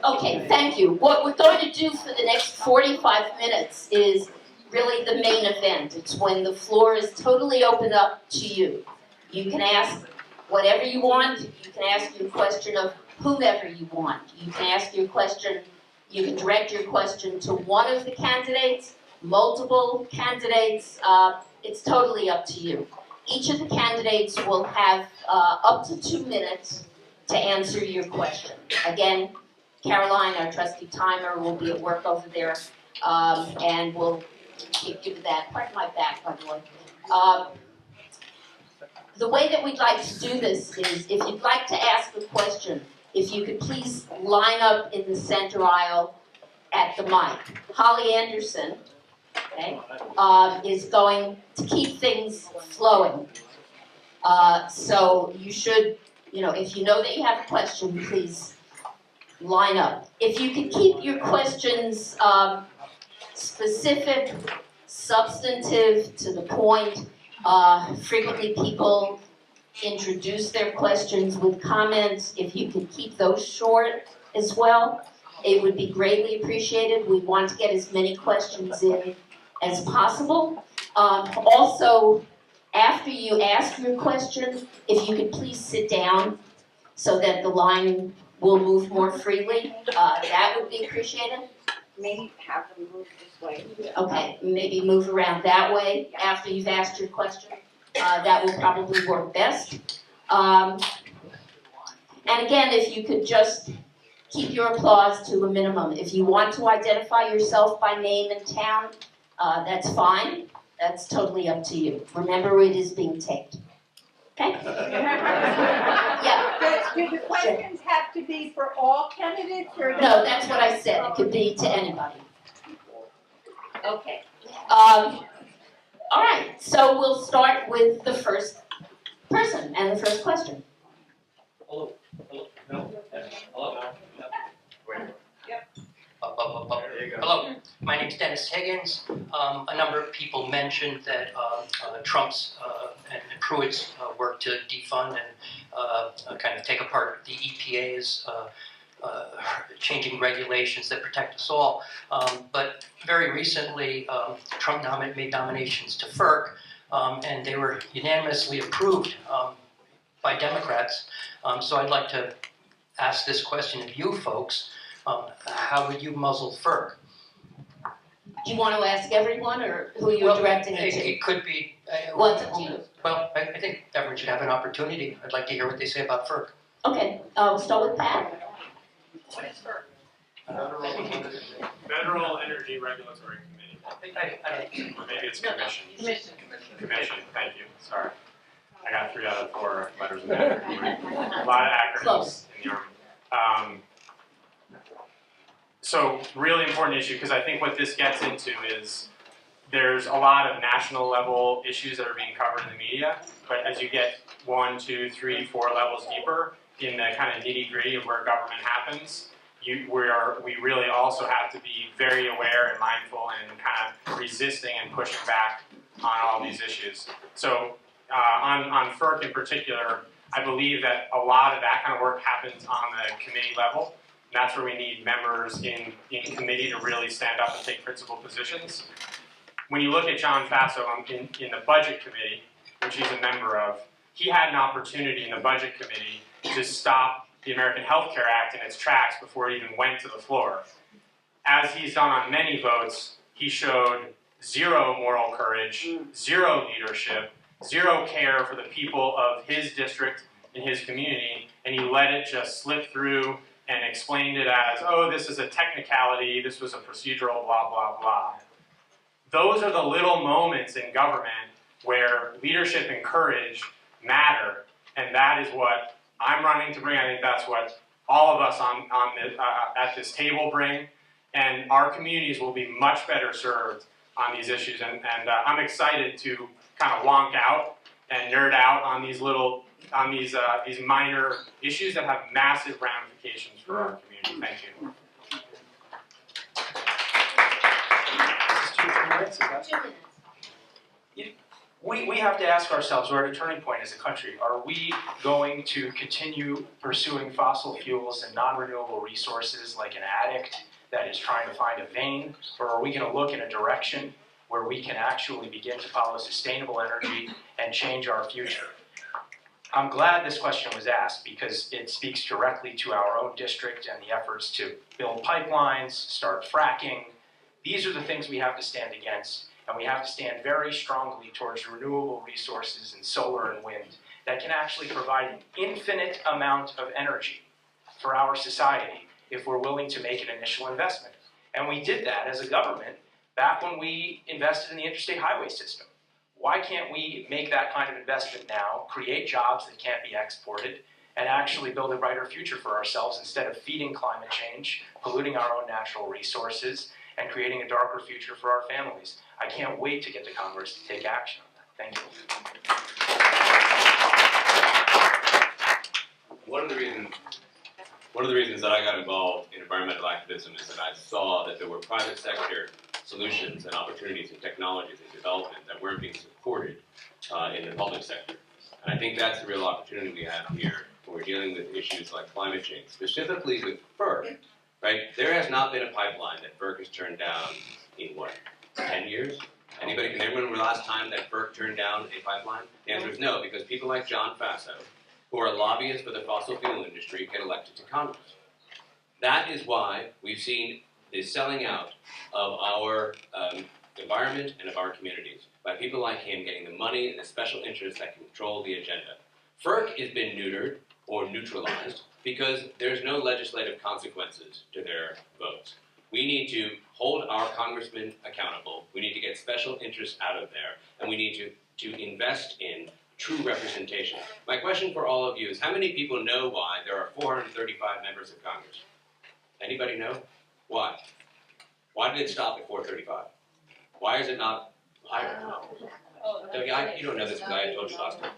Okay, thank you. What we're going to do for the next 45 minutes is really the main event. It's when the floor is totally opened up to you. You can ask whatever you want. You can ask your question of whomever you want. You can ask your question, you can direct your question to one of the candidates, multiple candidates. It's totally up to you. Each of the candidates will have up to 2 minutes to answer your question. Again, Caroline, our trusty timer, will be at work over there, and we'll give you that. Pardon my back, by the way. The way that we'd like to do this is, if you'd like to ask a question, if you could please line up in the center aisle at the mic. Holly Anderson, okay, is going to keep things flowing. So you should, if you know that you have a question, please line up. If you could keep your questions specific, substantive, to the point. Frequently people introduce their questions with comments. If you could keep those short as well, it would be greatly appreciated. We want to get as many questions in as possible. Also, after you ask your question, if you could please sit down so that the line will move more freely, that would be appreciated. Maybe have them move this way. Okay, maybe move around that way after you've asked your question. That will probably work best. And again, if you could just keep your applause to a minimum. If you want to identify yourself by name and town, that's fine. That's totally up to you. Remember, it is being taped. Okay? Yeah. Do the questions have to be for all candidates, or No, that's what I said. It could be to anybody. Okay. All right. So we'll start with the first person and the first question. Hello. Hello. No. Hello. Yep. There you go. Hello. My name's Dennis Higgins. A number of people mentioned that Trump's and Pruitt's work to defund and kind of take apart the EPA's changing regulations that protect us all. But very recently, Trump made nominations to FERC, and they were unanimously approved by Democrats. So I'd like to ask this question of you folks. How would you muzzle FERC? Do you want to ask everyone, or who you're directing it to? It could be. Well, it's up to you. Well, I think everyone should have an opportunity. I'd like to hear what they say about FERC. Okay, we'll start with Pat. What is FERC? Federal Energy Regulatory Committee. Or maybe it's Commission. Commission, thank you. Sorry. I got 3 out of 4 letters in there. A lot of acronyms Close. in the Army. So really important issue, because I think what this gets into is there's a lot of national level issues that are being covered in the media, but as you get 1, 2, 3, 4 levels deeper in the kind of nitty gritty of where government happens, we really also have to be very aware and mindful and kind of resisting and pushing back on all these issues. So on FERC in particular, I believe that a lot of that kind of work happens on the committee level. That's where we need members in committee to really stand up and take principal positions. When you look at John Faso in the Budget Committee, which he's a member of, he had an opportunity in the Budget Committee to stop the American Health Care Act in its tracks before it even went to the floor. As he's done on many votes, he showed zero moral courage, zero leadership, zero care for the people of his district and his community, and he let it just slip through and explained it as, oh, this is a technicality, this was a procedural, blah, blah, blah. Those are the little moments in government where leadership and courage matter, and that is what I'm running to bring. I think that's what all of us at this table bring, and our communities will be much better served on these issues, and I'm excited to kind of wonk out and nerd out on these these minor issues that have massive ramifications for our community. Thank you. we have to ask ourselves, we're at a turning point as a country. Are we going to continue pursuing fossil fuels and non-renewable resources like an addict that is trying to find a vein? Or are we going to look in a direction where we can actually begin to follow sustainable energy and change our future? I'm glad this question was asked because it speaks directly to our own district and the efforts to build pipelines, start fracking. These are the things we have to stand against, and we have to stand very strongly towards renewable resources and solar and wind that can actually provide an infinite amount of energy for our society if we're willing to make an initial investment. And we did that as a government back when we invested in the interstate highway system. Why can't we make that kind of investment now, create jobs that can't be exported, and actually build a brighter future for ourselves instead of feeding climate change, polluting our own natural resources, and creating a darker future for our families? I can't wait to get to Congress to take action on that. Thank you. One of the reasons that I got involved in environmental activism is that I saw that there were private sector solutions and opportunities and technologies and development that weren't being supported in the public sector. And I think that's the real opportunity we have here when we're dealing with issues like climate change, specifically with FERC, right? There has not been a pipeline that FERC has turned down in what, 10 years? Can remember the last time that FERC turned down a pipeline? The answer is no, because people like John Faso, who are lobbyists for the fossil fuel industry, get elected to Congress. That is why we've seen the selling out of our environment and of our communities by people like him getting the money and the special interests that control the agenda. FERC has been neutered or neutralized because there's no legislative consequences to their votes. We need to hold our congressmen accountable. We need to get special interests out of there, and we need to invest in true representation. My question for all of you is, how many people know why there are 435 members of Congress? Anybody know? Why? Why did it stop at 435? Why is it not higher? You don't know this because I told you last time.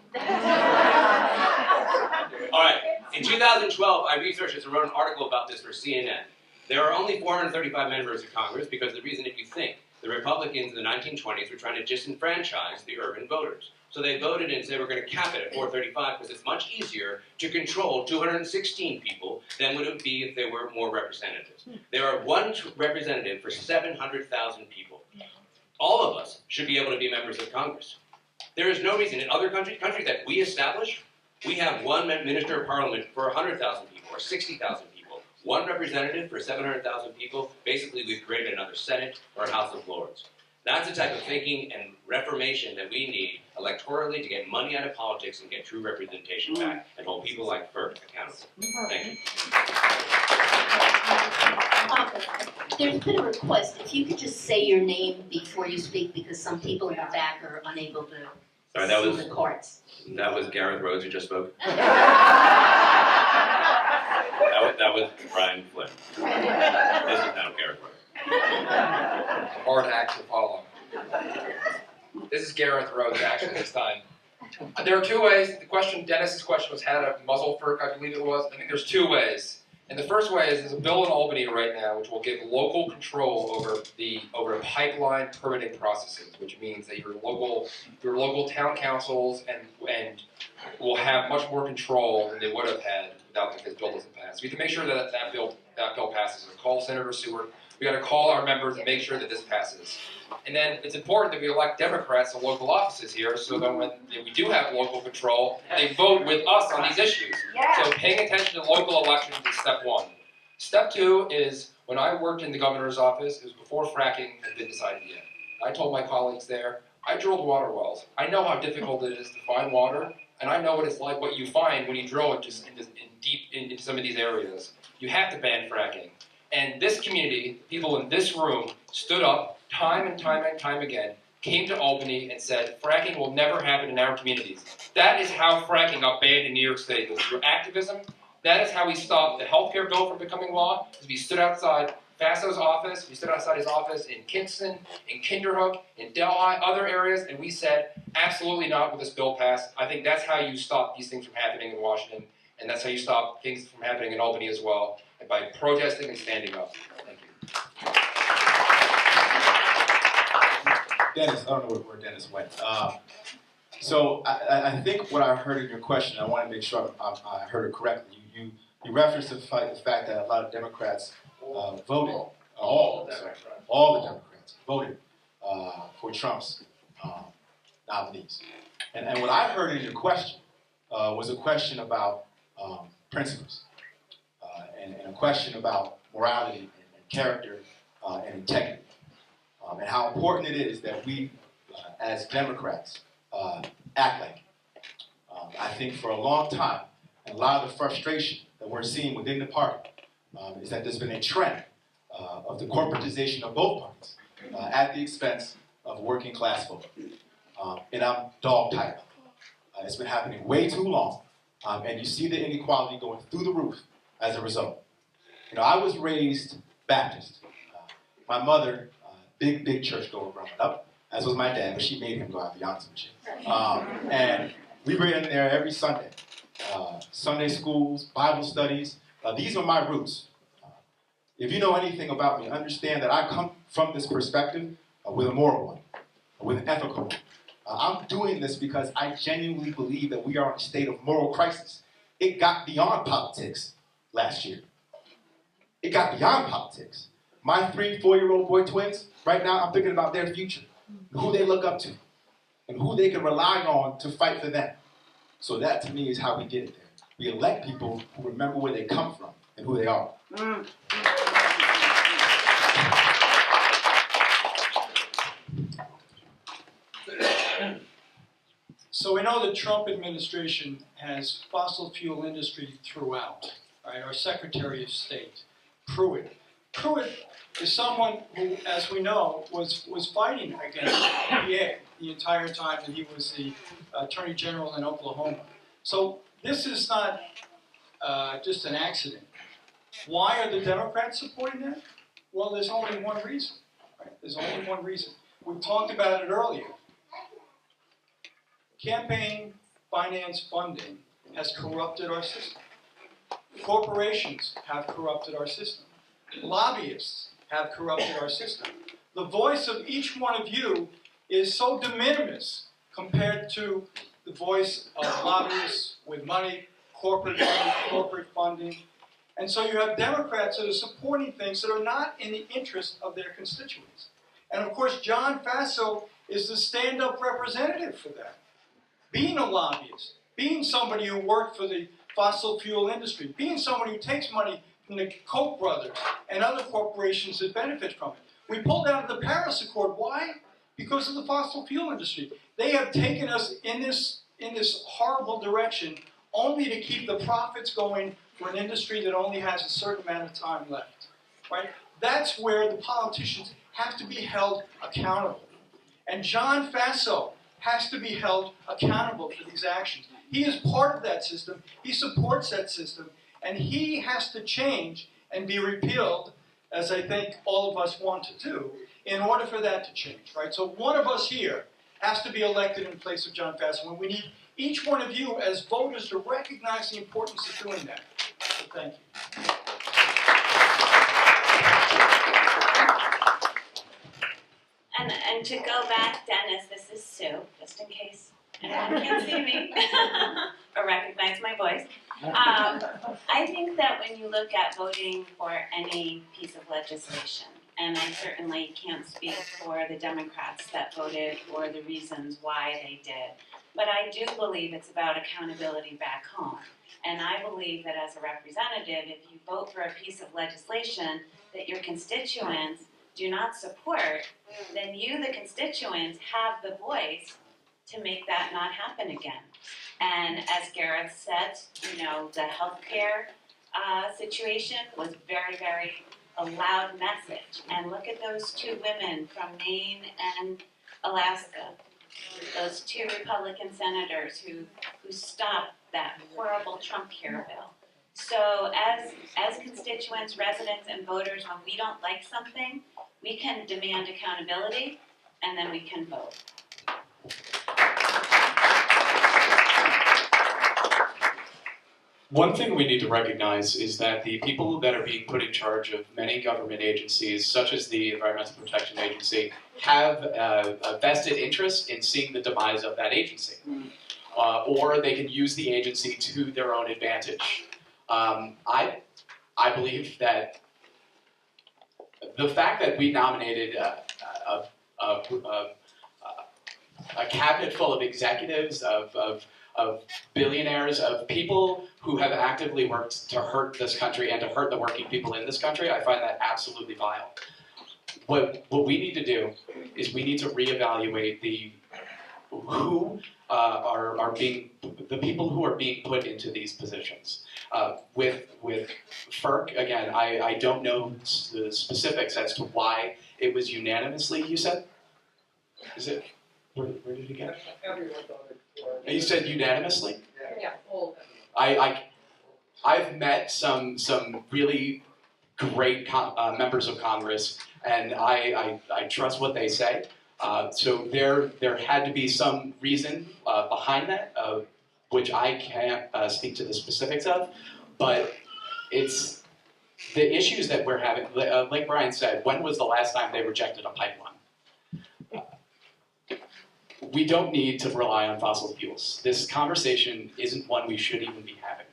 All right, in 2012, I researched this and wrote an article about this for CNN. There are only 435 members of Congress because the reason, if you think, the Republicans in the 1920s were trying to disenfranchise the urban voters. So they voted and said we're going to cap it at 435 because it's much easier to control 216 people than would it be if there were more representatives. There are one representative for 700,000 people. All of us should be able to be members of Congress. There is no reason in other countries that we establish, we have one minister of parliament for 100,000 people or 60,000 people. One representative for 700,000 people. Basically, we've created another Senate or a House of Lords. That's the type of thinking and reformation that we need electorally to get money out of politics and get true representation back and hold people like FERC accountable. Thank you. There's been a request, if you could just say your name before you speak, because some people in the back are unable to see the cards. That was Gareth Rhodes who just spoke. That was Brian Flynn. This is now Gareth Rhodes. Hard act to follow. This is Gareth Rhodes, actually, this time. There are two ways. Dennis's question was how to muzzle FERC, I believe it was. I think there's two ways. And the first way is there's a bill in Albany right now which will give local control over pipeline permitting processes, which means that your local town councils and will have much more control than they would have had without this bill doesn't pass. We have to make sure that that bill passes. So call Senator Seward. We got to call our members and make sure that this passes. And then it's important that we elect Democrats to local offices here so that when we do have local control, they vote with us on these issues. Yeah. So paying attention to local elections is step one. Step two is when I worked in the governor's office, it was before fracking had been decided yet. I told my colleagues there, I drilled water wells. I know how difficult it is to find water, and I know what it's like, what you find when you drill it just deep into some of these areas. You have to ban fracking. And this community, people in this room, stood up time and time and time again, came to Albany and said, fracking will never happen in our communities. That is how fracking got banned in New York State. It was through activism. That is how we stopped the healthcare bill from becoming law, is we stood outside Faso's office, we stood outside his office in Kingston, in Kinderhook, in Delhi, other areas, and we said, absolutely not will this bill pass. I think that's how you stop these things from happening in Washington, and that's how you stop things from happening in Albany as well, and by protesting and standing up. Thank you. Dennis, I don't know where Dennis went. So I think what I heard in your question, I want to make sure I heard it correctly. You referenced the fact that a lot of Democrats voted, all the Democrats voted for Trump's nominees. And what I heard in your question was a question about principles and a question about morality and character and integrity, and how important it is that we, as Democrats, act like it. I think for a long time, and a lot of the frustration that we're seeing within the party is that there's been a trend of the corporatization of both parties at the expense of working class folk. And I'm dog-tired. It's been happening way too long, and you see the inequality going through the roof as a result. You know, I was raised Baptist. My mother, big churchgoer growing up, as was my dad, but she made him go, I'll be honest with you. And we were in there every Sunday. Sunday schools, Bible studies. These are my roots. If you know anything about me, understand that I come from this perspective with a moral one, with an ethical one. I'm doing this because I genuinely believe that we are in a state of moral crisis. It got beyond politics last year. It got beyond politics. My 3 4-year-old boy twins, right now, I'm thinking about their future, who they look up to, and who they can rely on to fight for them. So that, to me, is how we get it there. We elect people who remember where they come from and who they are. So we know the Trump administration has fossil fuel industry throughout. Right? Our Secretary of State, Pruitt. Pruitt is someone who, as we know, was fighting against the EPA the entire time that he was the Attorney General in Oklahoma. So this is not just an accident. Why are the Democrats supporting that? Well, there's only one reason. Right? There's only one reason. We talked about it earlier. Campaign finance funding has corrupted our system. Corporations have corrupted our system. Lobbyists have corrupted our system. The voice of each one of you is so de minimis compared to the voice of lobbyists with money, corporate funding. And so you have Democrats that are supporting things that are not in the interest of their constituents. And of course, John Faso is the stand-up representative for that. Being a lobbyist, being somebody who worked for the fossil fuel industry, being someone who takes money from the Koch brothers and other corporations that benefit from it. We pulled out of the Paris Accord. Why? Because of the fossil fuel industry. They have taken us in this horrible direction only to keep the profits going for an industry that only has a certain amount of time left. Right? That's where the politicians have to be held accountable. And John Faso has to be held accountable for these actions. He is part of that system, he supports that system, and he has to change and be repealed, as I think all of us want to do, in order for that to change, right? So one of us here has to be elected in place of John Faso, and we need each one of you as voters to recognize the importance of doing that. So thank you. And to go back, Dennis, this is Sue, just in case anyone can't see me or recognize my voice. I think that when you look at voting for any piece of legislation, and I certainly can't speak for the Democrats that voted or the reasons why they did, but I do believe it's about accountability back home. And I believe that as a representative, if you vote for a piece of legislation that your constituents do not support, then you, the constituents, have the voice to make that not happen again. And as Gareth said, you know, the healthcare situation was very, very a loud message. And look at those 2 women from Maine and Alaska, those 2 Republican senators who stopped that horrible Trump care bill. So as constituents, residents, and voters, when we don't like something, we can demand accountability, and then we can vote. One thing we need to recognize is that the people that are being put in charge of many government agencies, such as the Environmental Protection Agency, have a vested interest in seeing the demise of that agency. Or they can use the agency to their own advantage. I believe that the fact that we nominated a cabinet full of executives, of billionaires, of people who have actively worked to hurt this country and to hurt the working people in this country, I find that absolutely vile. What we need to do is we need to reevaluate the people who are being put into these positions. With FERC, again, I don't know the specifics as to why it was unanimously, you said? Is it, where did it get? Everyone voted for it. You said unanimously? Yeah, all of I've met some really great members of Congress, and I trust what they say. So there had to be some reason behind that, which I can't speak to the specifics of, but it's the issues that we're having. Like Brian said, when was the last time they rejected a pipeline? We don't need to rely on fossil fuels. This conversation isn't one we should even be having.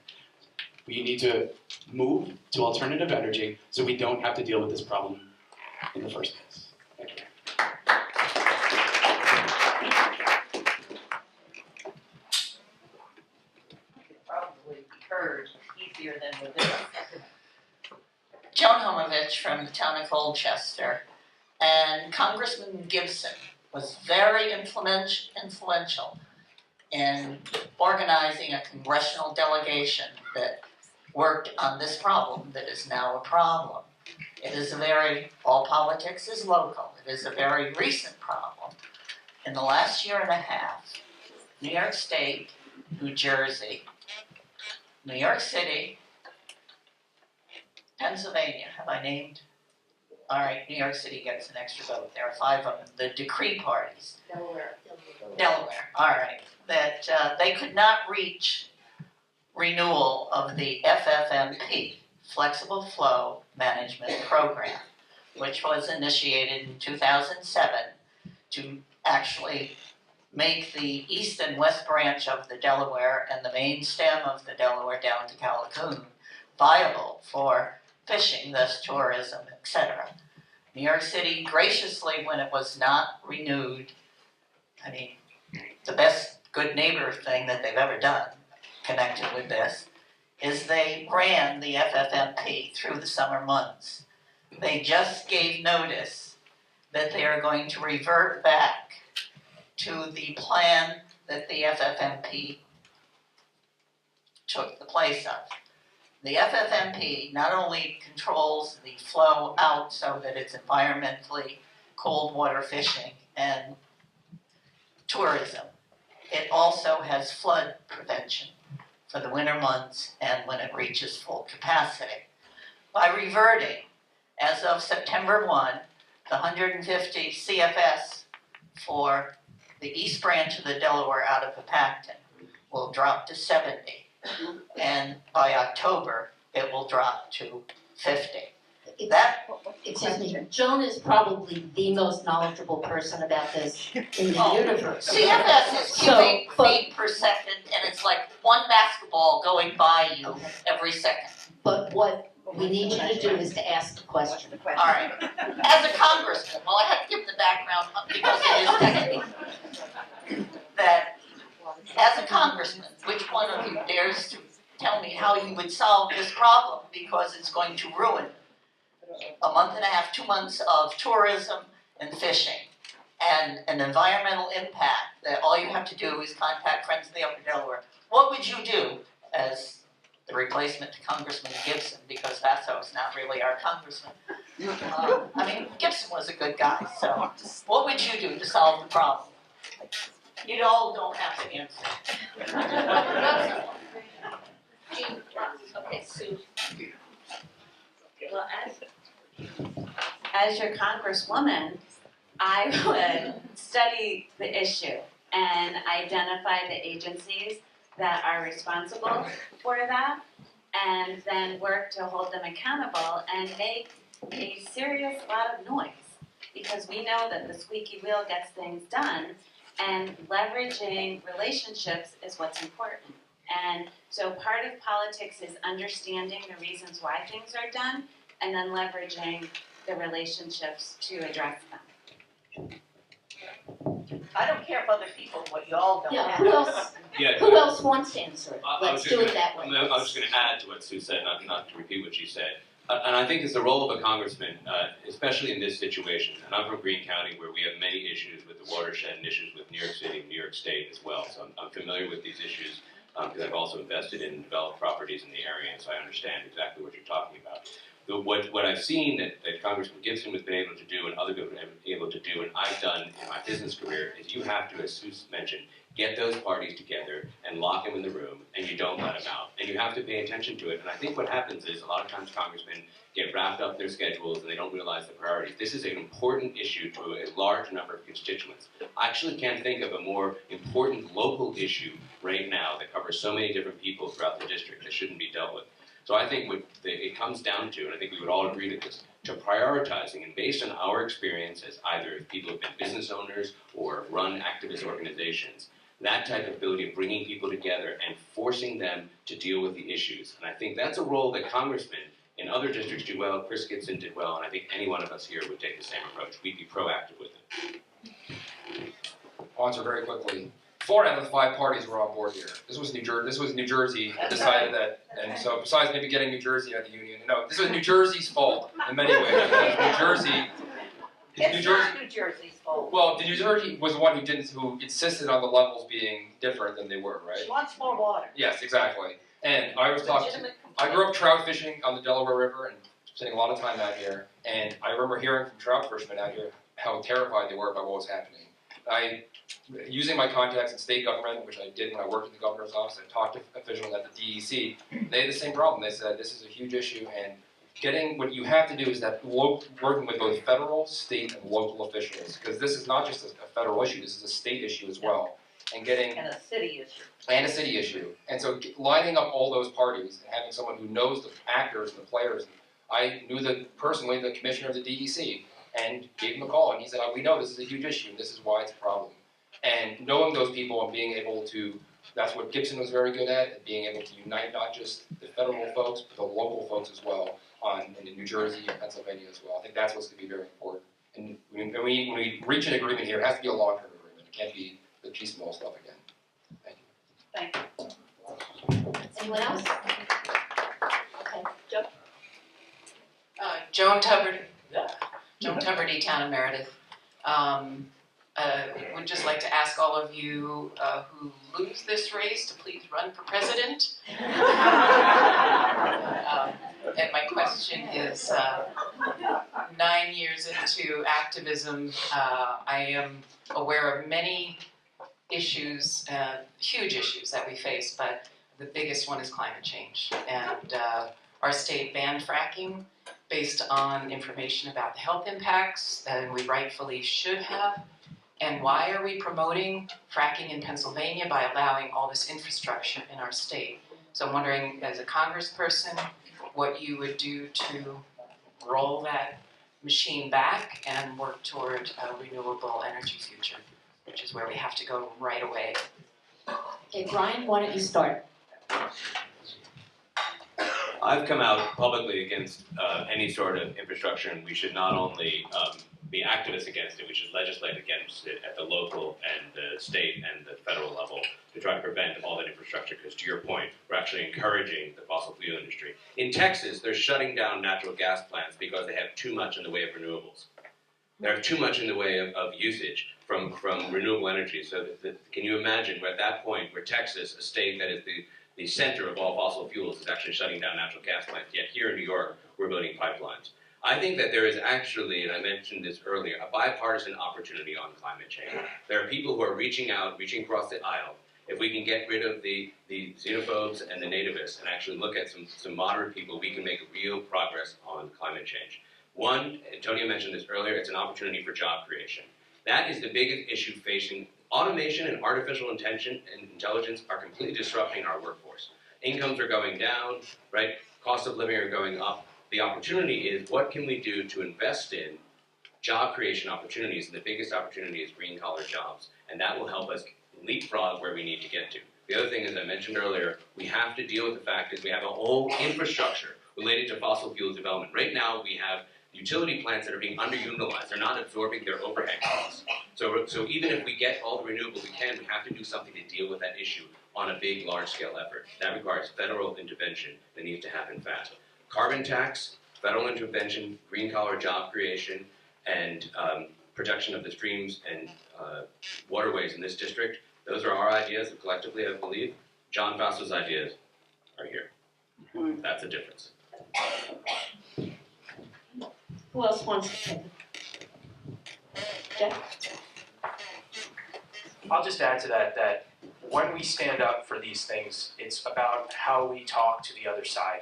We need to move to alternative energy so we don't have to deal with this problem in the first place. Thank you. Probably heard easier than with this. Joan Homovich from the town of Colchester, and Congressman Gibson was very influential in organizing a congressional delegation that worked on this problem that is now a problem. It is all politics is local. It is a very recent problem. In the last year and a half, New York State, New Jersey, New York City, Pennsylvania, have I named? All right, New York City gets an extra vote. There are 5 of them, the decree parties. Delaware, all right. That they could not reach renewal of the FFMP, Flexible Flow Management Program, which was initiated in 2007 to actually make the east and west branch of the Delaware and the main stem of the Delaware down to Callicoon viable for fishing, thus tourism, etc. New York City graciously, when it was not renewed, I mean, the best good neighbor thing that they've ever done connected with this is they ran the FFMP through the summer months. They just gave notice that they are going to revert back to the plan that the FFMP took the place of. The FFMP not only controls the flow out so that it's environmentally cold water fishing and tourism, it also has flood prevention for the winter months and when it reaches full capacity. By reverting, as of September 1, the 150 CFS for the east branch of the Delaware out of Pepacton will drop to 70. And by October, it will drop to 50. Excuse me, Joan is probably the most knowledgeable person about this in the universe. CFS is cubic feet per second, and it's like one basketball going by you every second. But what we need you to do is to ask the question. All right. As a congressman, well, I have to give the background because it is technical. That as a congressman, which one of you dares to tell me how you would solve this problem because it's going to ruin a month and a half, 2 months of tourism and fishing and an environmental impact that all you have to do is contact Friends of the Upper Delaware. What would you do as the replacement to Congressman Gibson, because Vasso's not really our congressman? I mean, Gibson was a good guy, so what would you do to solve the problem? You all don't have to answer. Okay, Sue. Well, as your congresswoman, I would study the issue and identify the agencies that are responsible for that, and then work to hold them accountable and make a serious lot of noise. Because we know that the squeaky wheel gets things done, and leveraging relationships is what's important. And so part of politics is understanding the reasons why things are done, and then leveraging the relationships to address them. I don't care if other people, what y'all don't Yeah, have. who else, Yeah, who else wants to answer it? I was Let's just do it gonna- that way. I was just going to add to what Sue said, not to repeat what she said. And I think it's the role of a congressman, especially in this situation. And I'm from Greene County, where we have many issues with the watershed and issues with New York City and New York State as well. So I'm familiar with these issues because I've also invested in developed properties in the area, and so I understand exactly what you're talking about. What I've seen that Congressman Gibson has been able to do and other people have been able to do, and I've done in my business career, is you have to, as Sue mentioned, get those parties together and lock them in the room, and you don't let them out. And you have to pay attention to it. And I think what happens is a lot of times congressmen get wrapped up in their schedules and they don't realize the priorities. This is an important issue to a large number of constituents. I actually can't think of a more important local issue right now that covers so many different people throughout the district that shouldn't be dealt with. So I think what it comes down to, and I think we would all agree to this, to prioritizing, and based on our experience as either people who have been business owners or run activist organizations, that type of ability of bringing people together and forcing them to deal with the issues. And I think that's a role that congressmen in other districts do well, Chris Gibson did well, and I think any one of us here would take the same approach. We'd be proactive with it. I'll answer very quickly. 4 out of the 5 parties were on board here. This was New Jersey that decided that, and so besides maybe getting New Jersey out of the union, no, this was New Jersey's fault in many ways. Because It's not New Jersey's fault. Well, New Jersey was the one who insisted on the levels being different than they were, right? She wants more water. Yes, exactly. And I was talking. Legitimate I complaint. grew up trout fishing on the Delaware River and spending a lot of time out here. And I remember hearing from trout fishermen out here how terrified they were by what was happening. Using my contacts in state government, which I did when I worked in the governor's office, I talked to officials at the DEC. They had the same problem. They said this is a huge issue, and what you have to do is that working with both federal, state, and local officials, because this is not just a federal issue. This is a state issue as well, and And a city issue. a city issue. And so lining up all those parties and having someone who knows the actors and the players. I knew personally the commissioner of the DEC and gave him a call, and he said, we know this is a huge issue, and this is why it's a problem. And knowing those people and being able to, that's what Gibson was very good at, and being able to unite not just the federal folks, but the local folks as well, in New Jersey and Pennsylvania as well. I think that's what's going to be very important. And when we reach an agreement here, it has to be a long-term agreement. It can't be the piecemeal stuff again. Thank you. Thank you. Anyone else? Okay, Joe? Joan Tuberty, Town of Meredith. Would just like to ask all of you who lose this race to please run for president. And my question is, 9 years into activism, I am aware of many issues, huge issues that we face, but the biggest one is climate change. And our state banned fracking based on information about the health impacts, and we rightfully should have. And why are we promoting fracking in Pennsylvania by allowing all this infrastructure in our state? So I'm wondering, as a congressperson, what you would do to roll that machine back and work toward a renewable energy future, which is where we have to go right away. Okay, Brian, why don't you start? I've come out publicly against any sort of infrastructure, and we should not only be activists against it, we should legislate against it at the local and the state and the federal level to try to prevent all that infrastructure, because to your point, we're actually encouraging the fossil fuel industry. In Texas, they're shutting down natural gas plants because they have too much in the way of renewables. They have too much in the way of usage from renewable energy. So can you imagine we're at that point where Texas, a state that is the center of all fossil fuels, is actually shutting down natural gas plants, yet here in New York, we're building pipelines. I think that there is actually, and I mentioned this earlier, a bipartisan opportunity on climate change. There are people who are reaching across the aisle. If we can get rid of the xenophobes and the nativists and actually look at some moderate people, we can make real progress on climate change. One, Antonio mentioned this earlier, it's an opportunity for job creation. That is the biggest issue facing Automation and artificial intelligence are completely disrupting our workforce. Incomes are going down, right? Cost of living are going up. The opportunity is, what can we do to invest in job creation opportunities? And the biggest opportunity is green collar jobs. And that will help us leapfrog where we need to get to. The other thing, as I mentioned earlier, we have to deal with the fact that we have a whole infrastructure related to fossil fuels development. Right now, we have utility plants that are being underutilized. They're not absorbing their overhead costs. So even if we get all the renewable we can, we have to do something to deal with that issue on a big, large-scale effort. That requires federal intervention that needs to happen fast. Carbon tax, federal intervention, green-collar job creation, and protection of the streams and waterways in this district. Those are our ideas, and collectively, I believe, John Fausto's ideas are here. That's a difference. Who else wants to take it? Jeff? I'll just add to that, that when we stand up for these things, it's about how we talk to the other side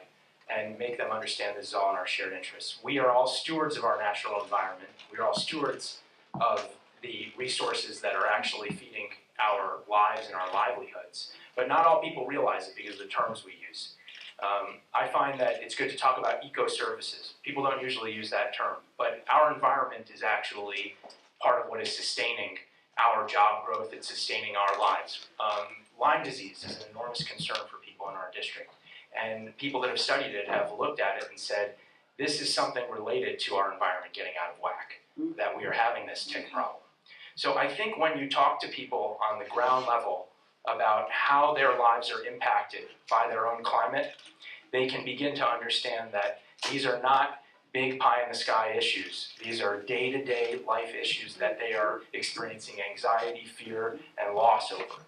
and make them understand this is all in our shared interests. We are all stewards of our natural environment. We are all stewards of the resources that are actually feeding our lives and our livelihoods. But not all people realize it because of the terms we use. I find that it's good to talk about eco-services. People don't usually use that term, but our environment is actually part of what is sustaining our job growth and sustaining our lives. Lyme disease is an enormous concern for people in our district. And people that have studied it have looked at it and said, this is something related to our environment getting out of whack, that we are having this tick problem. So I think when you talk to people on the ground level about how their lives are impacted by their own climate, they can begin to understand that these are not big pie-in-the-sky issues. These are day-to-day life issues that they are experiencing anxiety, fear, and loss over.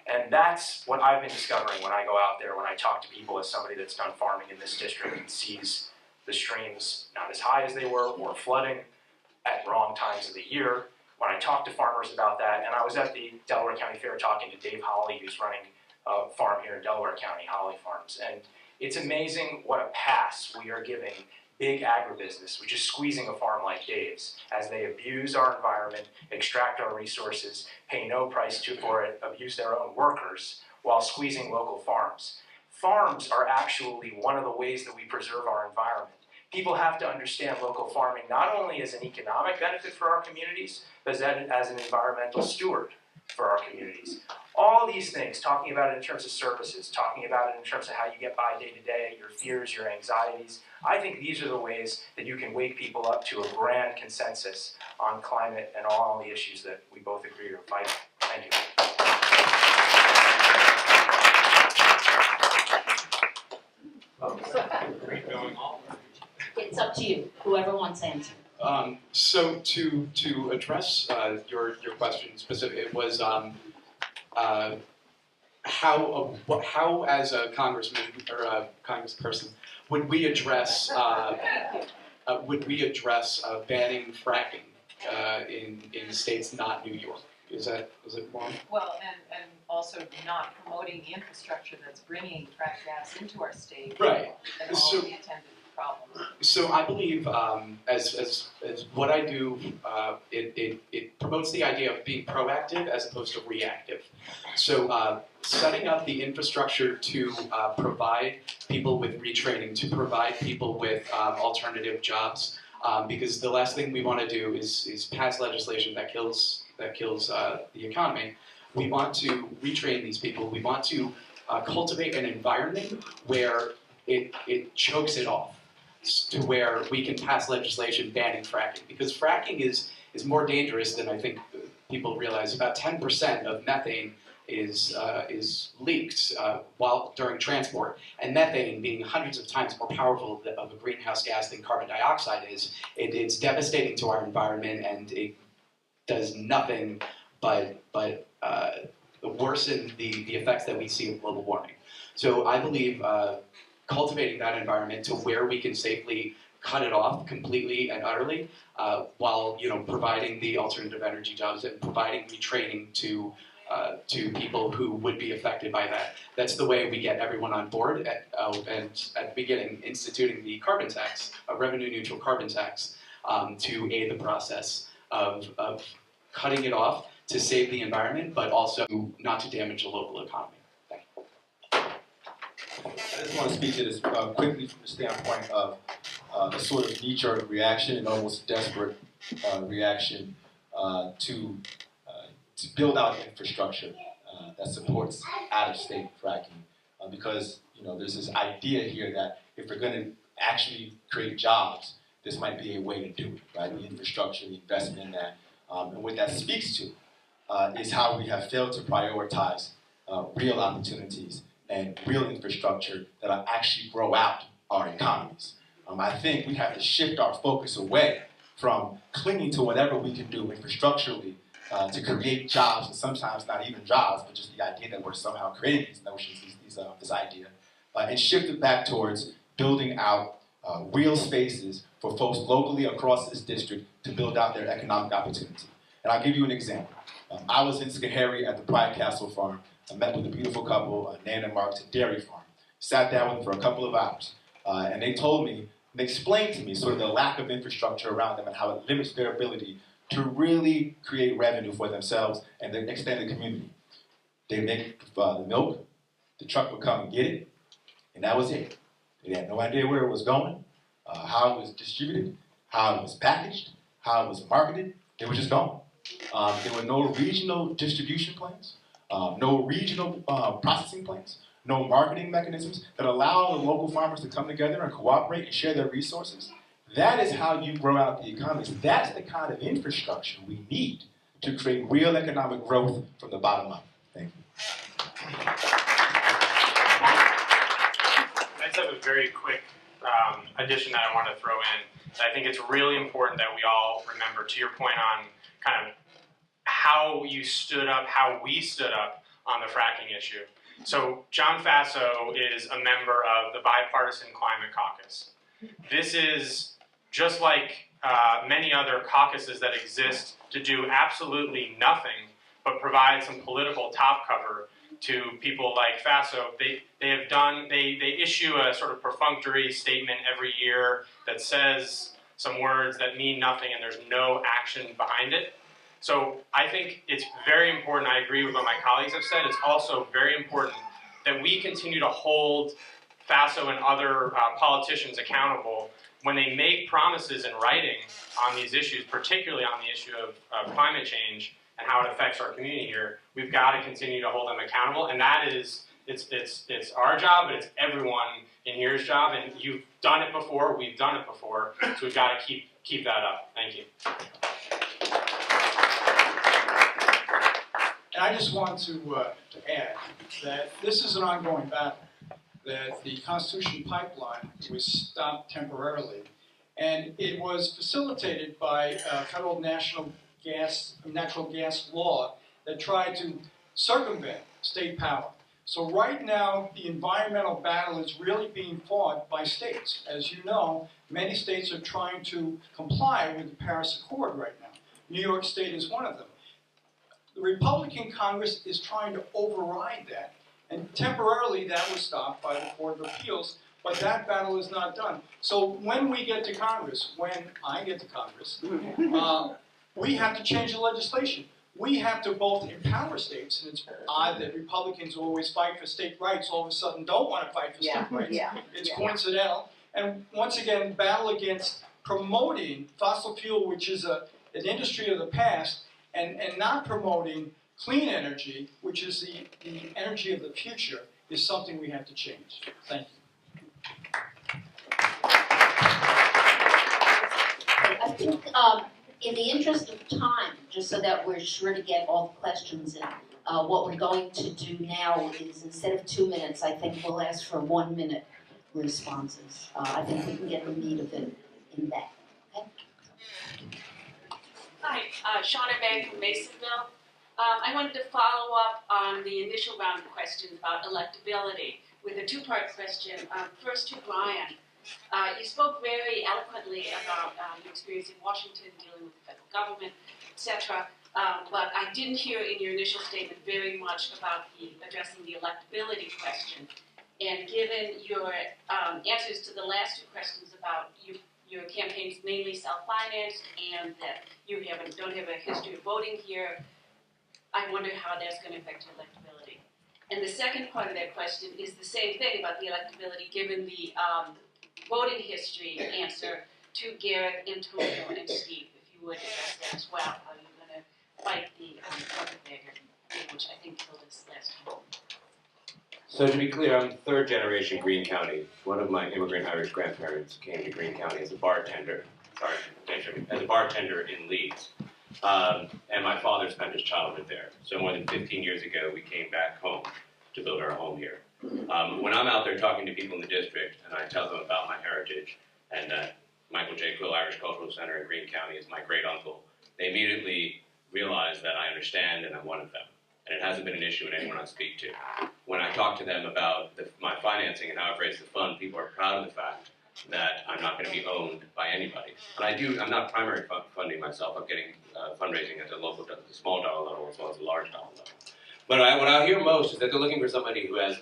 And that's what I've been discovering when I go out there, when I talk to people as somebody that's done farming in this district and sees the streams not as high as they were or flooding at wrong times of the year. When I talk to farmers about that, and I was at the Delaware County Fair talking to Dave Holly, who's running a farm here in Delaware County, Holly Farms, and it's amazing what a pass we are giving big agribusiness, which is squeezing a farm like Dave's, as they abuse our environment, extract our resources, pay no price for it, abuse their own workers, while squeezing local farms. Farms are actually one of the ways that we preserve our environment. People have to understand local farming not only as an economic benefit for our communities, but as an environmental steward for our communities. All these things, talking about it in terms of services, talking about it in terms of how you get by day to day, your fears, your anxieties, I think these are the ways that you can wake people up to a grand consensus on climate and all the issues that we both agree are vital. Thank you. It's up to you, whoever wants to answer. So to address your question specifically, it was how as a congressman or a congressperson would we address banning fracking in states not New York? Is it wrong? Well, and also not promoting the infrastructure that's bringing frack gas into our state. Right. And all the attendant problems. So I believe, as what I do, it promotes the idea of being proactive as opposed to reactive. So setting up the infrastructure to provide people with retraining, to provide people with alternative jobs, because the last thing we want to do is pass legislation that kills the economy. We want to retrain these people. We want to cultivate an environment where it chokes it off, to where we can pass legislation banning fracking. Because fracking is more dangerous than I think people realize. About 10% of methane is leaked while during transport, and methane, being hundreds of times more powerful of a greenhouse gas than carbon dioxide is, it's devastating to our environment, and it does nothing but worsen the effects that we see of global warming. So I believe cultivating that environment to where we can safely cut it off completely and utterly, while providing the alternative energy jobs and providing retraining to people who would be affected by that. That's the way we get everyone on board. And at the beginning, instituting the carbon tax, a revenue-neutral carbon tax, to aid the process of cutting it off, to save the environment, but also not to damage the local economy. Thank you. I just want to speak to this quickly from the standpoint of a sort of knee-jerk reaction, an almost desperate reaction to build out infrastructure that supports out-of-state fracking, because there's this idea here that if we're going to actually create jobs, this might be a way to do it, right? The infrastructure, the investment in that, and what that speaks to is how we have failed to prioritize real opportunities and real infrastructure that will actually grow out our economies. I think we have to shift our focus away from clinging to whatever we can do infrastructurally to create jobs, and sometimes not even jobs, but just the idea that we're somehow creating these notions, this idea, and shift it back towards building out real spaces for folks locally across this district to build out their economic opportunity. And I'll give you an example. I was in Schoharie at the Pride Castle Farm. I met with a beautiful couple, Nan and Mark's dairy farm. Sat down with them for a couple of hours, and they told me, they explained to me sort of the lack of infrastructure around them and how it limits their ability to really create revenue for themselves and their extended community. They make the milk, the truck would come and get it, and that was it. They had no idea where it was going, how it was distributed, how it was packaged, how it was marketed. They were just gone. There were no regional distribution plans, no regional processing plans, no marketing mechanisms that allow the local farmers to come together and cooperate and share their resources. That is how you grow out the economies. That's the kind of infrastructure we need to create real economic growth from the bottom up. Thank you. I just have a very quick addition that I want to throw in. I think it's really important that we all remember, to your point on kind of how you stood up, how we stood up on the fracking issue. So John Faso is a member of the Bipartisan Climate Caucus. This is just like many other caucuses that exist to do absolutely nothing but provide some political top cover to people like Faso. They issue a sort of perfunctory statement every year that says some words that mean nothing and there's no action behind it. So I think it's very important, I agree with what my colleagues have said, it's also very important that we continue to hold Faso and other politicians accountable when they make promises in writing on these issues, particularly on the issue of climate change and how it affects our community here. We've got to continue to hold them accountable, and that is, it's our job, but it's everyone in here's job, and you've done it before, we've done it before, so we've got to keep that up. Thank you. And I just want to add that this is an ongoing battle, that the Constitution pipeline was stopped temporarily, and it was facilitated by a federal natural gas law that tried to circumvent state power. So right now, the environmental battle is really being fought by states. As you know, many states are trying to comply with the Paris Accord right now. New York State is one of them. The Republican Congress is trying to override that. And temporarily that was stopped by the Court of Appeals, but that battle is not done. So when we get to Congress, when I get to Congress, we have to change the legislation. We have to both empower states, and it's odd that Republicans who always fight for state rights all of a sudden don't want to fight for state rights. It's coincidental. And once again, battle against promoting fossil fuel, which is an industry of the past, and not promoting clean energy, which is the energy of the future, is something we have to change. Thank you. I think in the interest of time, just so that we're sure to get all the questions in, what we're going to do now is instead of 2 minutes, I think we'll ask for 1 minute responses. I think we can get the meat of it in that. Okay? Hi, Shauna Bay from Masonville. I wanted to follow up on the initial round of questions about electability with a two-part question. First to Brian. You spoke very eloquently about your experience in Washington dealing with the federal government, etc. But I didn't hear in your initial statement very much about addressing the electability question. And given your answers to the last two questions about your campaign's mainly self-financed and that you don't have a history of voting here, I wonder how that's going to affect your electability. And the second part of that question is the same thing about the electability, given the voting history answer to Garrett, Antonio, and Steve. If you would address that as well, how you're going to fight the carpetbagger, which I think killed us last time. So to be clear, I'm third generation Greene County. One of my immigrant Irish grandparents came to Greene County as a bartender. As a bartender in Leeds. And my father spent his childhood there. So more than 15 years ago, we came back home to build our home here. When I'm out there talking to people in the district and I tell them about my heritage and that Michael J. Quill Irish Cultural Center in Greene County is my great uncle, they immediately realize that I understand and I'm one of them. And it hasn't been an issue with anyone I speak to. When I talk to them about my financing and how I've raised the fund, people are proud of the fact that I'm not going to be owned by anybody. And I'm not primary funding myself. I'm getting fundraising at the local, the small dollar level as well as the large dollar level. But what I hear most is that they're looking for somebody who has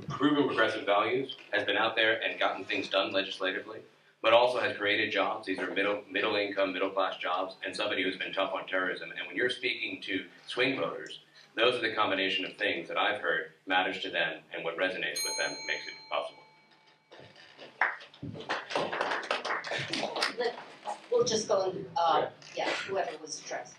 proven progressive values, has been out there and gotten things done legislatively, but also has created jobs. These are middle income, middle class jobs, and somebody who's been tough on terrorism. And when you're speaking to swing voters, those are the combination of things that I've heard matters to them and what resonates with them makes it possible. We'll just go, whoever was addressed.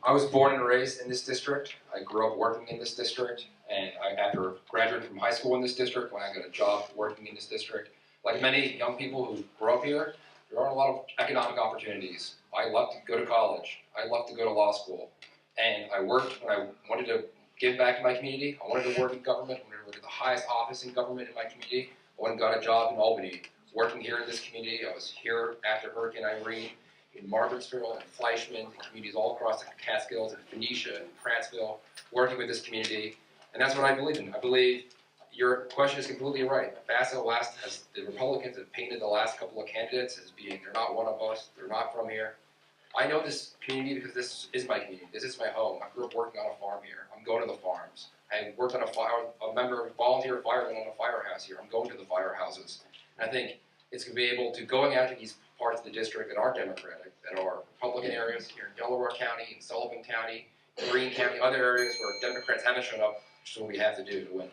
I was born and raised in this district. I grew up working in this district, and after graduating from high school in this district, when I got a job working in this district, like many young people who grew up here, there aren't a lot of economic opportunities. I left to go to college. I left to go to law school. And I worked when I wanted to give back to my community. I wanted to work in government. I wanted to work at the highest office in government in my community. I went and got a job in Albany, working here in this community. I was here after Hurricane Irene, in Margarettsville and Fleischmann, and communities all across the Catskills, and Phoenicia and Pranceville, working with this community. And that's what I believe in. I believe your question is completely right. The Republicans have painted the last couple of candidates as being, they're not one of us, they're not from here. I know this community because this is my community. This is my home. I grew up working on a farm here. I'm going to the farms. I worked on volunteer fireman on a firehouse here. I'm going to the firehouses. And I think it's going to be able to, going out to these parts of the district that are Democratic, that are Republican areas here in Delaware County, in Sullivan County, Greene County, other areas where Democrats haven't shown up, which is what we have to do to win.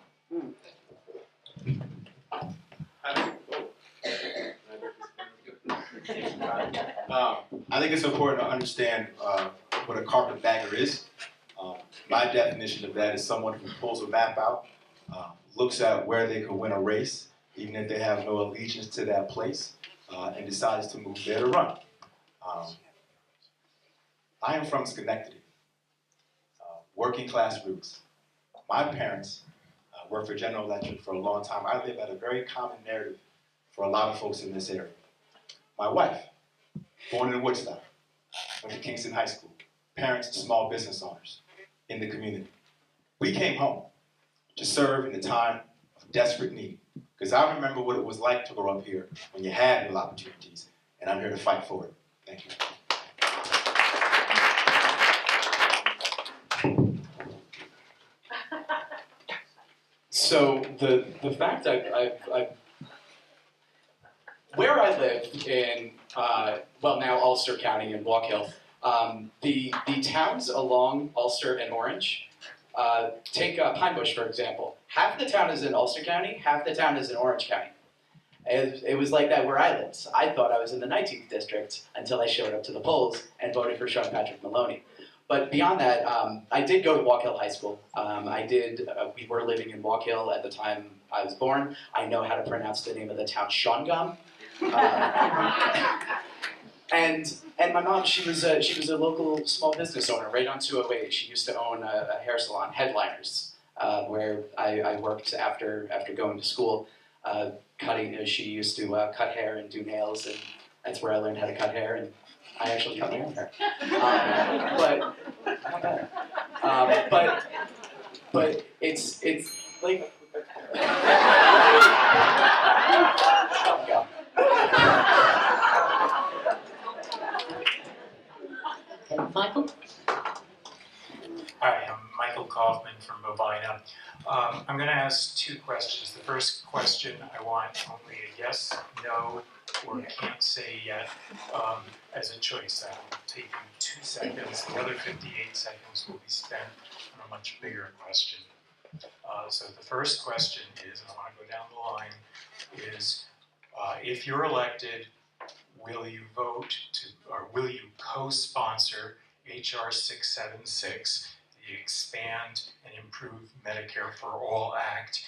I think it's important to understand what a carpetbagger is. My definition of that is someone who pulls a map out, looks at where they could win a race, even if they have no allegiance to that place, and decides to move there to run. I am from Schenectady, working class roots. My parents worked for General Electric for a long time. I live at a very common narrative for a lot of folks in this area. My wife, born in Woodstock, went to Kingston High School. Parents, small business owners in the community. We came home to serve in a time of desperate need. Because I remember what it was like to grow up here when you had real opportunities, and I'm here to fight for it. Thank you. So the fact where I live in now Ulster County in Walk Hill, the towns along Ulster and Orange, take Pine Bush for example. Half the town is in Ulster County, half the town is in Orange County. It was like that where I lived. So I thought I was in the 19th district until I showed up to the polls and voted for Sean Patrick Maloney. But beyond that, I did go to Walk Hill High School. We were living in Walk Hill at the time I was born. I know how to pronounce the name of the town, Shawangam. And my mom, she was a local small business owner right on 208. She used to own a hair salon, Headliners, where I worked after going to school. She used to cut hair and do nails, and that's where I learned how to cut hair. And I actually cut my own hair. But it's like. Michael? Hi, I'm Michael Kaufman from Bovina. I'm going to ask two questions. The first question, I want only a yes, no, or can't say yet as a choice. That will take you 2 seconds. The other 58 seconds will be spent on a much bigger question. So the first question is, and I want to go down the line, is if you're elected, will you vote to, or will you co-sponsor HR 676, the Expand and Improve Medicare for All Act,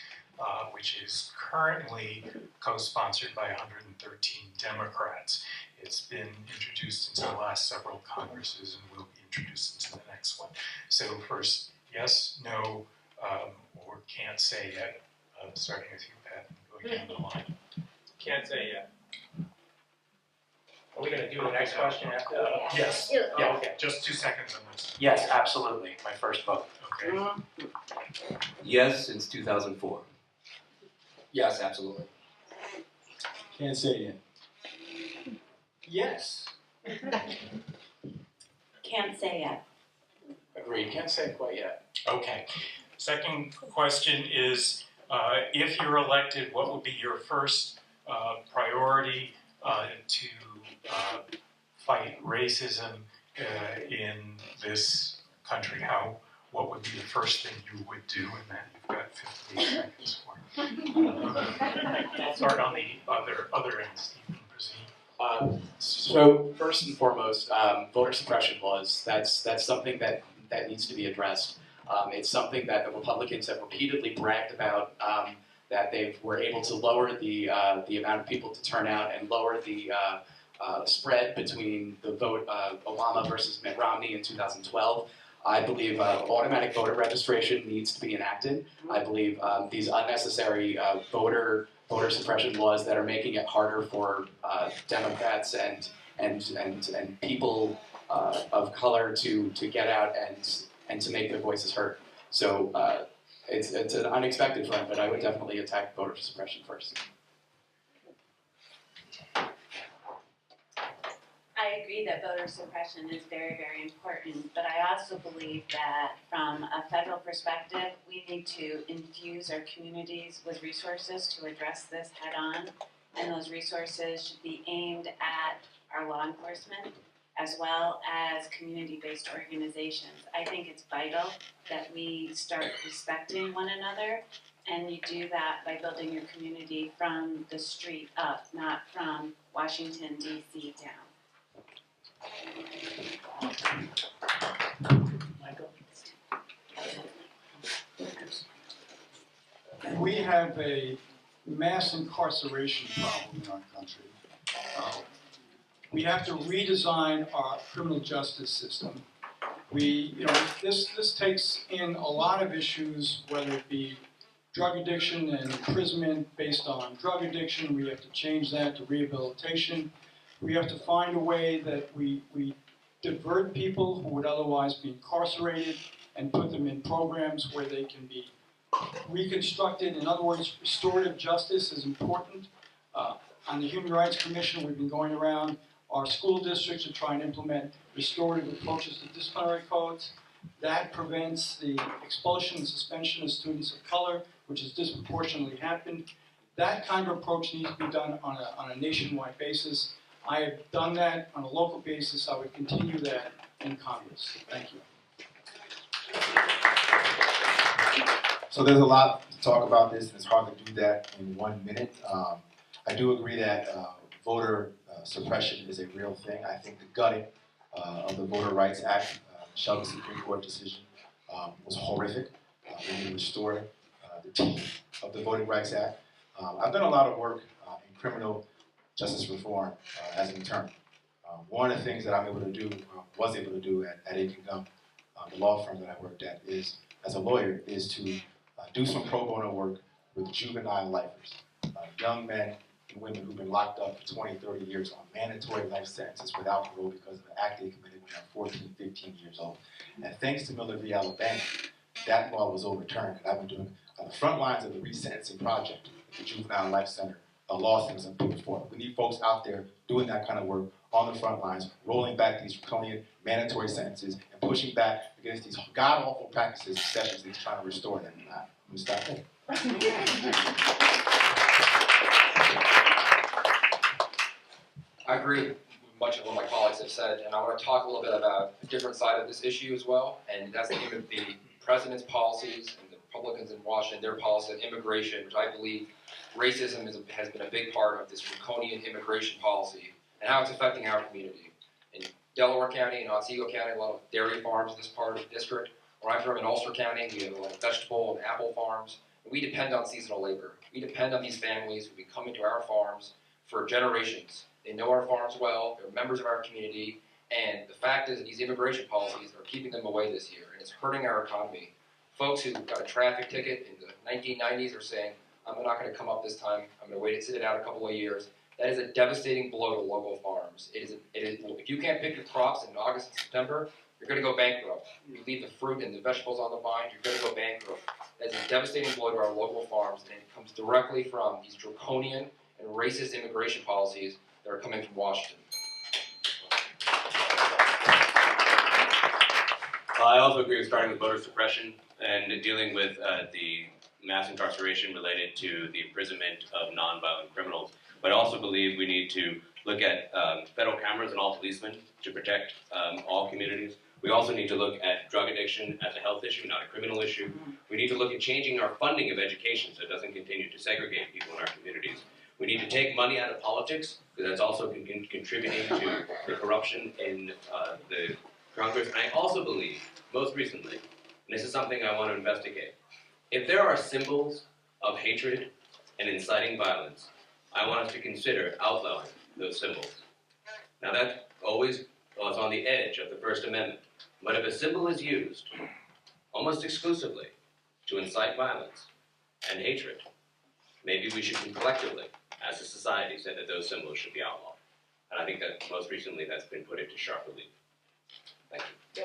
which is currently co-sponsored by 113 Democrats. It's been introduced into the last several Congresses and will be introduced into the next one. So first, yes, no, or can't say yet, starting with you, Pat, and going down the line. Can't say yet. Are we going to do the next question after? Yes. Yeah. Okay. Just 2 seconds on this. Yes, absolutely, my first vote. Okay. Yes, since 2004. Yes, absolutely. Can't say yet. Yes. Can't say yet. Agreed. Can't say it quite yet. Okay. Second question is, if you're elected, what would be your first priority to fight racism in this country? What would be the first thing you would do? And then you've got 58 seconds for it. Start on the other end, Stephen Brazil. So first and foremost, voter suppression laws, that's something that needs to be addressed. It's something that the Republicans have repeatedly bragged about, that they were able to lower the amount of people to turn out and lower the spread between the vote Obama versus Mitt Romney in 2012. I believe automatic voter registration needs to be enacted. I believe these unnecessary voter suppression laws that are making it harder for Democrats and people of color to get out and to make their voices heard. So it's an unexpected front, but I would definitely attack voter suppression first. I agree that voter suppression is very, very important, but I also believe that from a federal perspective, we need to infuse our communities with resources to address this head on, and those resources should be aimed at our law enforcement as well as community-based organizations. I think it's vital that we start respecting one another, and you do that by building your community from the street up, not from Washington, D.C. down. We have a mass incarceration problem in our country. We have to redesign our criminal justice system. This takes in a lot of issues, whether it be drug addiction and imprisonment based on drug addiction. We have to change that to rehabilitation. We have to find a way that we divert people who would otherwise be incarcerated and put them in programs where they can be reconstructed. In other words, restorative justice is important. On the Human Rights Commission, we've been going around our school districts to try and implement restorative approaches to disciplinary codes. That prevents the expulsion and suspension of students of color, which has disproportionately happened. That kind of approach needs to be done on a nationwide basis. I have done that on a local basis. I would continue that in Congress. Thank you. So there's a lot to talk about this, and it's hard to do that in 1 minute. I do agree that voter suppression is a real thing. I think the gutting of the Voter Rights Act, Shelby Supreme Court decision, was horrific. We need to restore the teeth of the Voting Rights Act. I've done a lot of work in criminal justice reform as an intern. One of the things that I'm able to do, was able to do at Aiken Gum, the law firm that I worked at, is, as a lawyer, is to do some pro bono work with juvenile lifers, young men and women who've been locked up for 20, 30 years on mandatory life sentences without parole because of an act they committed when they were 14, 15 years old. And thanks to Miller v. Alabama, that law was overturned. And I've been doing on the front lines of the resentencing project at the Juvenile Life Center lawsuits and moving forward. We need folks out there doing that kind of work on the front lines, rolling back these draconian mandatory sentences and pushing back against these god-awful practices, sessions that he's trying to restore them. I'm going to stop there. I agree with much of what my colleagues have said, and I want to talk a little bit about a different side of this issue as well, and that's the president's policies and the Republicans in Washington, their policy on immigration, which I believe racism has been a big part of this draconian immigration policy and how it's affecting our community. In Delaware County and Otsego County, a lot of dairy farms in this part of the district. Where I'm from in Ulster County, we have a lot of vegetable and apple farms. And we depend on seasonal labor. We depend on these families who've been coming to our farms for generations. They know our farms well, they're members of our community, and the fact is that these immigration policies are keeping them away this year, and it's hurting our economy. Folks who got a traffic ticket in the 1990s are saying, I'm not going to come up this time, I'm going to wait and sit it out a couple of years. That is a devastating blow to local farms. If you can't pick your crops in August and September, you're going to go bankrupt. You leave the fruit and the vegetables on the vine, you're going to go bankrupt. That's a devastating blow to our local farms, and it comes directly from these draconian and racist immigration policies that are coming from Washington. I also agree with starting with voter suppression and dealing with the mass incarceration related to the imprisonment of nonviolent criminals. But I also believe we need to look at federal cameras and all policemen to protect all communities. We also need to look at drug addiction as a health issue, not a criminal issue. We need to look at changing our funding of education so it doesn't continue to segregate people in our communities. We need to take money out of politics, because that's also contributing to the corruption in the Congress. And I also believe, most recently, and this is something I want to investigate, if there are symbols of hatred and inciting violence, I want us to consider outlawing those symbols. Now that always was on the edge of the First Amendment, but if a symbol is used almost exclusively to incite violence and hatred, maybe we should collectively, as a society, say that those symbols should be outlawed. And I think that most recently that's been put into sharp relief. Thank you.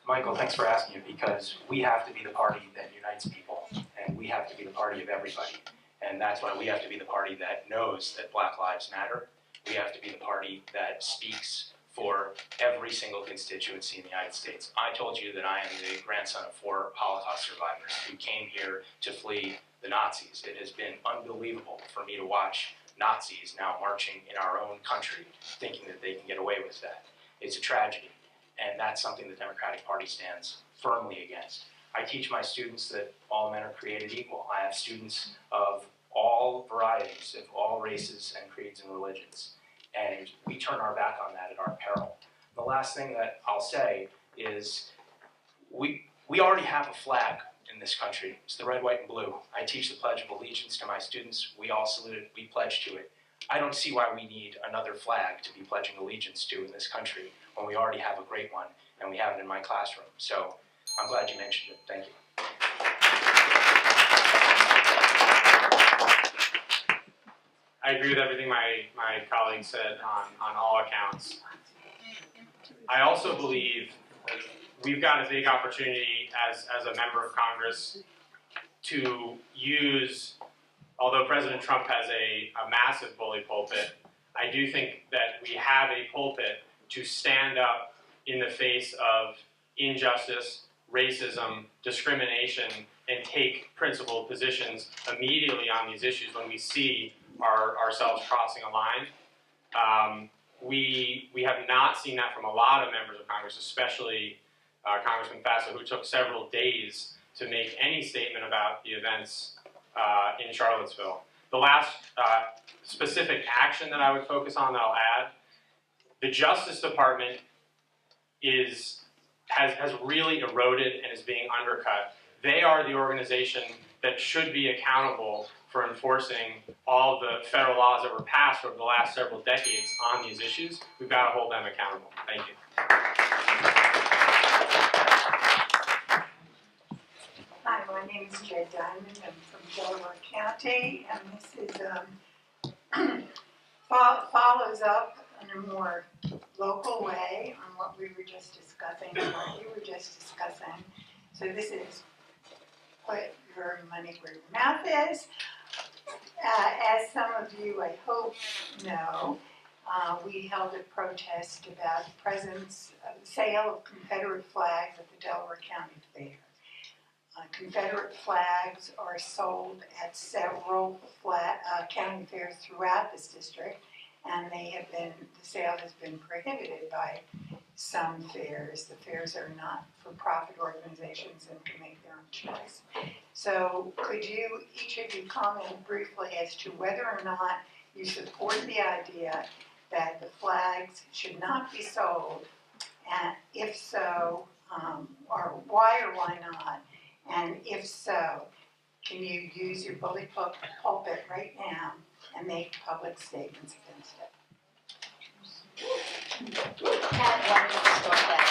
Michael, thanks for asking it, because we have to be the party that unites people, and we have to be the party of everybody. And that's why we have to be the party that knows that Black Lives Matter. We have to be the party that speaks for every single constituency in the United States. I told you that I am the grandson of 4 Holocaust survivors who came here to flee the Nazis. It has been unbelievable for me to watch Nazis now marching in our own country, thinking that they can get away with that. It's a tragedy, and that's something the Democratic Party stands firmly against. I teach my students that all men are created equal. I have students of all varieties, of all races and creeds and religions. And we turn our back on that at our peril. The last thing that I'll say is we already have a flag in this country. It's the red, white, and blue. I teach the Pledge of Allegiance to my students. We all salute it. We pledge to it. I don't see why we need another flag to be pledging allegiance to in this country when we already have a great one, and we have it in my classroom. So I'm glad you mentioned it. Thank you. I agree with everything my colleague said on all accounts. I also believe we've got a big opportunity as a member of Congress to use, although President Trump has a massive bully pulpit, I do think that we have a pulpit to stand up in the face of injustice, racism, discrimination, and take principled positions immediately on these issues when we see ourselves crossing a line. We have not seen that from a lot of members of Congress, especially Congressman Faso, who took several days to make any statement about the events in Charlottesville. The last specific action that I would focus on that I'll add, the Justice Department has really eroded and is being undercut. They are the organization that should be accountable for enforcing all the federal laws that were passed over the last several decades on these issues. We've got to hold them accountable. Thank you. Hi, my name is Jay Diamond. I'm from Delaware County, and this is follows up in a more local way on what we were just discussing and what you were just discussing. So this is put your money where your mouth is. As some of you, I hope, know, we held a protest about the presence of the sale of Confederate flags at the Delaware County Fair. Confederate flags are sold at several county fairs throughout this district, and the sale has been prohibited by some fairs. The fairs are not for-profit organizations and can make their own choice. So could you, each of you, comment briefly as to whether or not you support the idea that the flags should not be sold, and if so, or why not? And if so, can you use your bully pulpit right now and make public statements against it? Pat, why don't you start that?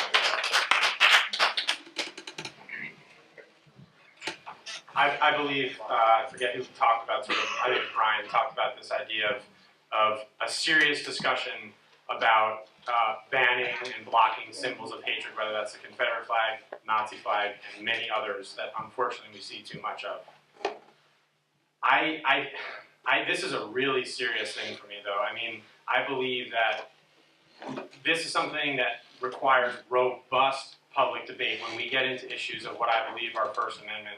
I believe, I forget who talked about I think Brian talked about this idea of a serious discussion about banning and blocking symbols of hatred, whether that's the Confederate flag, Nazi flag, and many others that unfortunately we see too much of. This is a really serious thing for me, though. I mean, I believe that this is something that requires robust public debate when we get into issues of what I believe are First Amendment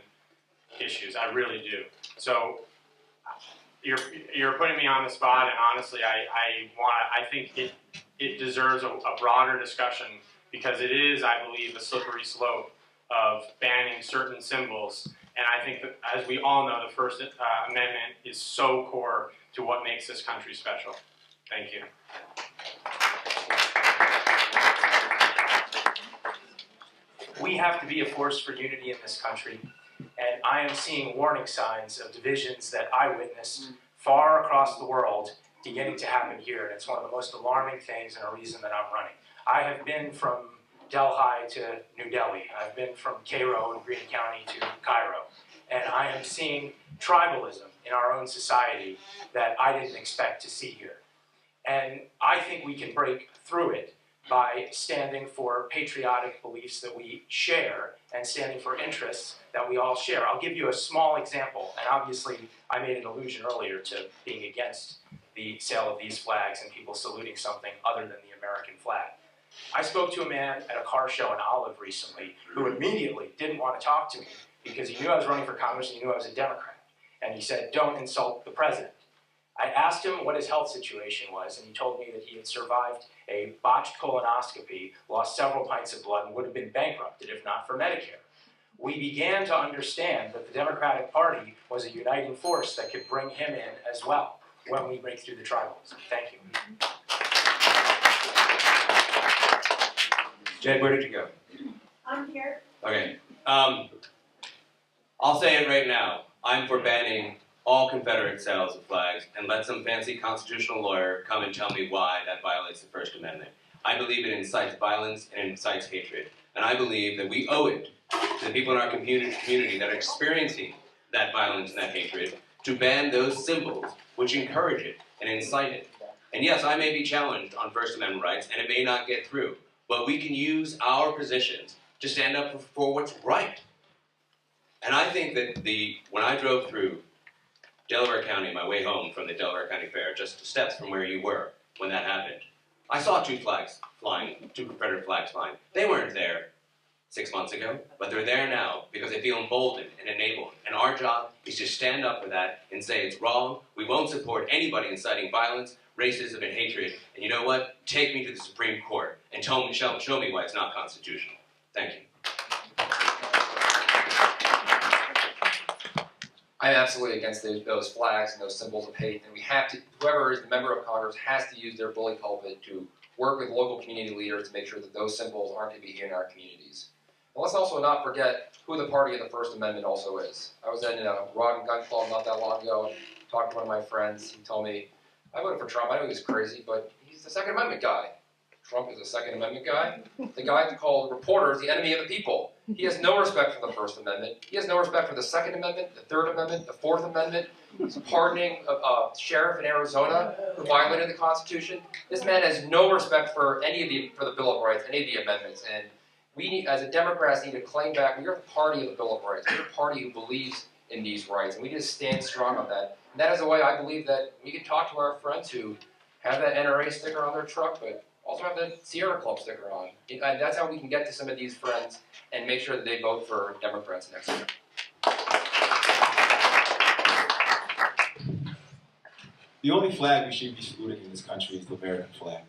issues. I really do. So you're putting me on the spot, and honestly, I think it deserves a broader discussion, because it is, I believe, a slippery slope of banning certain symbols. And I think that, as we all know, the First Amendment is so core to what makes this country special. Thank you. We have to be a force for unity in this country, and I am seeing warning signs of divisions that I witnessed far across the world beginning to happen here, and it's one of the most alarming things and a reason that I'm running. I have been from Delhi to New Delhi. I've been from Cairo in Greene County to Cairo, and I am seeing tribalism in our own society that I didn't expect to see here. And I think we can break through it by standing for patriotic beliefs that we share and standing for interests that we all share. I'll give you a small example, and obviously I made an allusion earlier to being against the sale of these flags and people saluting something other than the American flag. I spoke to a man at a car show in Olive recently who immediately didn't want to talk to me because he knew I was running for Congress and he knew I was a Democrat. And he said, "Don't insult the president." I asked him what his health situation was, and he told me that he had survived a botched colonoscopy, lost several pints of blood, and would have been bankrupted if not for Medicare. We began to understand that the Democratic Party was a uniting force that could bring him in as well when we break through the tribalism. Thank you. Jed, where did you go? I'm here. Okay. I'll say it right now. I'm for banning all Confederate sales of flags and let some fancy constitutional lawyer come and tell me why that violates the First Amendment. I believe it incites violence and incites hatred. And I believe that we owe it to the people in our community that are experiencing that violence and that hatred to ban those symbols which encourage it and incite it. And yes, I may be challenged on First Amendment rights and it may not get through, but we can use our positions to stand up for what's right. And I think that when I drove through Delaware County, my way home from the Delaware County Fair, just steps from where you were when that happened, I saw two Confederate flags flying. They weren't there 6 months ago, but they're there now because they feel emboldened and enabled. And our job is to stand up for that and say it's wrong. We won't support anybody inciting violence, racism, and hatred. And you know what? Take me to the Supreme Court and show me why it's not constitutional. Thank you. I'm absolutely against those flags and those symbols of hate, and we have to, whoever is the member of Congress has to use their bully pulpit to work with local community leaders to make sure that those symbols aren't going to be here in our communities. And let's also not forget who the party of the First Amendment also is. I was in a Rod and Gun Club not that long ago and talked to one of my friends. He told me, I voted for Trump. I know he was crazy, but he's the Second Amendment guy. Trump is a Second Amendment guy. The guy who called reporters the enemy of the people. He has no respect for the First Amendment. He has no respect for the Second Amendment, the Third Amendment, the Fourth Amendment. He's pardoning a sheriff in Arizona who violated the Constitution. This man has no respect for the Bill of Rights, any of the amendments, and we need, as a Democrats, need to claim back. We're the party of the Bill of Rights. We're the party who believes in these rights, and we need to stand strong on that. And that is the way I believe that we can talk to our friends who have that NRA sticker on their truck, but also have the Sierra Club sticker on. And that's how we can get to some of these friends and make sure that they vote for Democrats next year. The only flag we should be saluting in this country is the American flag.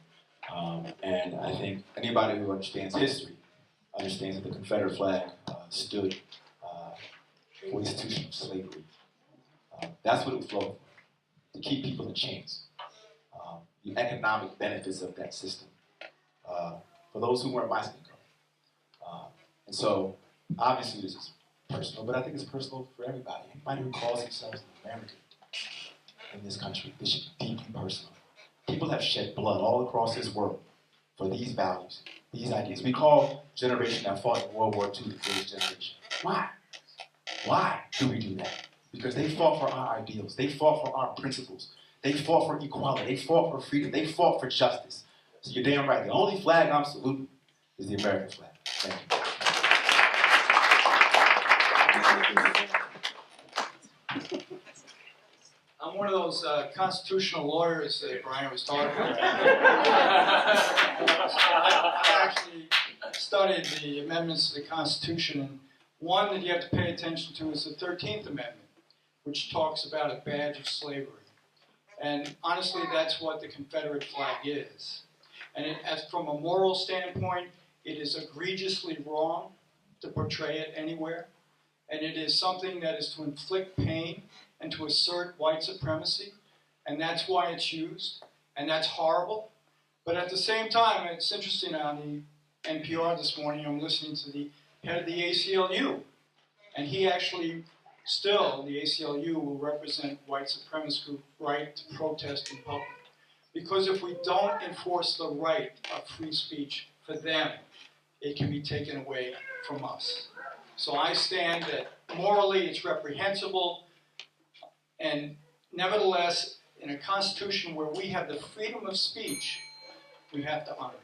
And I think anybody who understands history understands that the Confederate flag stood for the institution of slavery. That's what it was for, to keep people in chains. The economic benefits of that system for those who weren't my skin color. And so, obviously this is personal, but I think it's personal for everybody. Anybody who calls themselves an American in this country, this should be deeply personal. People have shed blood all across this world for these values, these ideas. We call generation that fought in World War II the greatest generation. Why? Why do we do that? Because they fought for our ideals. They fought for our principles. They fought for equality. They fought for freedom. They fought for justice. So you're damn right. The only flag I'm saluting is the American flag. Thank you. I'm one of those constitutional lawyers that Brian was talking about. I actually studied the amendments to the Constitution, and one that you have to pay attention to is the 13th Amendment, which talks about a badge of slavery. And honestly, that's what the Confederate flag is. And as from a moral standpoint, it is egregiously wrong to portray it anywhere. And it is something that is to inflict pain and to assert white supremacy. And that's why it's used. And that's horrible. But at the same time, it's interesting, on the NPR this morning, I'm listening to the head of the ACLU. And he actually, still, the ACLU will represent white supremacist group right to protest in public. Because if we don't enforce the right of free speech for them, it can be taken away from us. So I stand that morally it's reprehensible, and nevertheless, in a constitution where we have the freedom of speech, we have to honor it.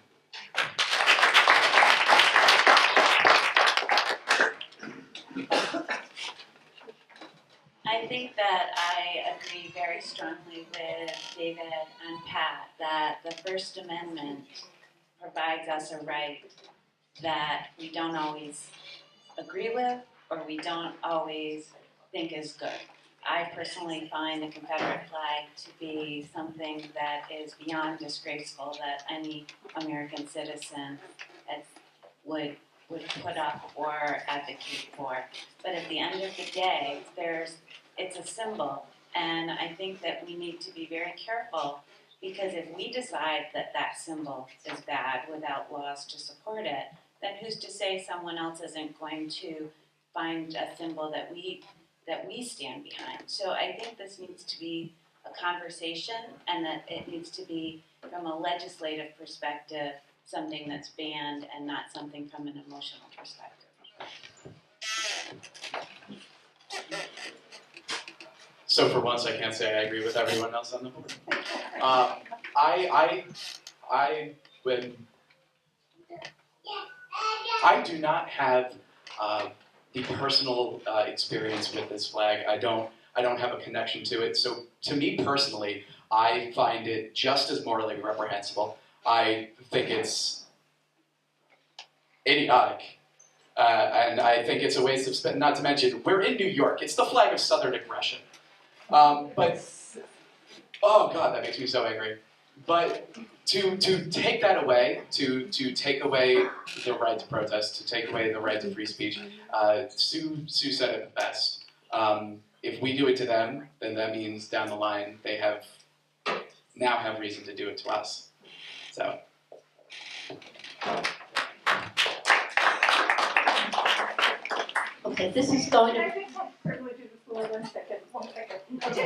I think that I agree very strongly with David and Pat that the First Amendment provides us a right that we don't always agree with or we don't always think is good. I personally find the Confederate flag to be something that is beyond disgraceful that any American citizen would put up or advocate for. But at the end of the day, it's a symbol, and I think that we need to be very careful, because if we decide that that symbol is bad without laws to support it, then who's to say someone else isn't going to find a symbol that we stand behind? So I think this needs to be a conversation, and that it needs to be, from a legislative perspective, something that's banned and not something from an emotional perspective. So for once, I can't say I agree with everyone else on the board. I do not have the personal experience with this flag. I don't have a connection to it. So to me personally, I find it just as morally reprehensible. I think it's idiotic. And I think it's a waste of spending, not to mention, we're in New York. It's the flag of Southern aggression. But, oh God, that makes me so angry. But to take that away, to take away the right to protest, to take away the right to free speech, Sue said it best. If we do it to them, then that means down the line they now have reason to do it to us. So. Okay, this is going to. Can I just have the privilege of the floor 1 second? I just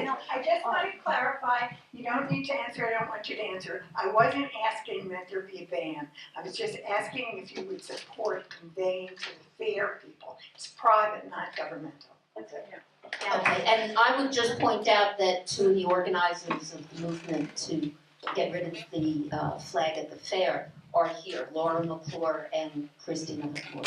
want to clarify, you don't need to answer, I don't want you to answer. I wasn't asking that there be a ban. I was just asking if you would support conveying to the fair people. It's private, not governmental. That's it. Okay, and I would just point out that two of the organizers of the movement to get rid of the flag at the fair are here, Laura McClure and Christina McClure.